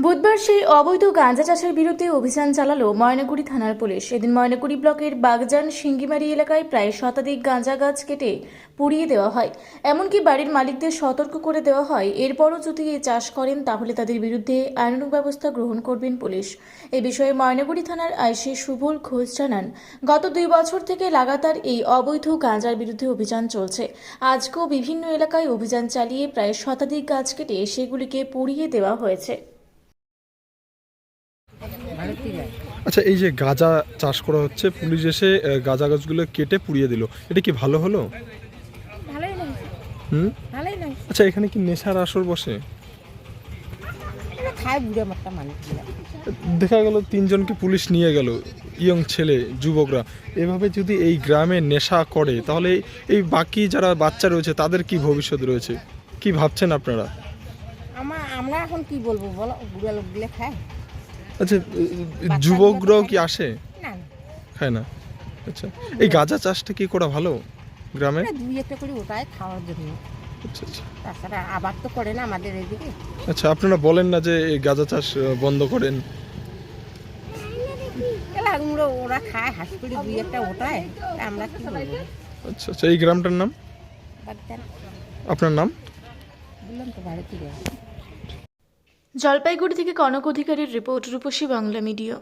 বুধবার সেই অবৈধ গাঁজা চাষের বিরুদ্ধে অভিযান চালালো ময়নাগুড়ি থানার পুলিশ। এদিন ময়নাগুড়ি ব্লকের বাগজান সিঙ্গিমারি এলাকায় প্রায় শতাধিক গাঁজা গাছ কেটে পুড়িয়ে দেওয়া হয়। এমনকি বাড়ির মালিকদের সতর্ক করে দেওয়া হয়, এরপরও যদি এই চাষ করেন তাহলে তাদের বিরুদ্ধে আইনানুগ ব্যবস্থা গ্রহণ করবেন পুলিশ। এ বিষয়ে ময়নাগুড়ি থানার আইসি সুবল ঘোষ জানান, গত 2 বছর থেকে লাগাতার এই অবৈধ গাঁজার বিরুদ্ধে অভিযান চলছে। আজকেও বিভিন্ন এলাকায় অভিযান চালিয়ে প্রায় শতাধিক গাছ কেটে সেগুলিকে পুড়িয়ে দেওয়া হয়েছে। আচ্ছা, এই যে গাঁজা চাষ করা হচ্ছে, পুলিশ এসে গাঁজা গাছগুলো কেটে পুড়িয়ে দিল, এটা কি ভালো হলো? ভালোই লাগে। ভালোই লাগে। আচ্ছা, এখানে কি নেশার আসর বসে? এটা খায় বুড়ে মাত্রা মানুষ। দেখা গেল 3 জনকে পুলিশ নিয়ে গেল, ইয়ং ছেলে, যুবকরা। এভাবে যদি এই গ্রামে নেশা করে তাহলে এই বাকি যারা বাচ্চা রয়েছে তাদের কি ভবিষ্যৎ রয়েছে? কি ভাবছেন আপনারা? আমরা এখন কি বলবো বলো, বুড়া লোকগুলো খায়। আচ্ছা, যুবকরাও কি আসে? না, খায় না। আচ্ছা, এই গাঁজা চাষটা কি করা ভালো গ্রামে? দুই একটা করে ওটাই খাওয়ার জন্য। আচ্ছা আচ্ছা তাছাড়া আবার তো করে না আমাদের এদিকে। আচ্ছা, আপনারা বলেন না যে এই গাঁজা চাষ বন্ধ করেন? ওরা খায় হাসি করে দুই একটা ওটায়, আমরা কি বলবো। আচ্ছা আচ্ছা, এই গ্রামটার নাম? আপনার নাম? বললাম তো ভারতীয়। জলপাইগুড়ি থেকে কনক অধিকারীর রিপোর্ট, রূপসী বাংলা মিডিয়া।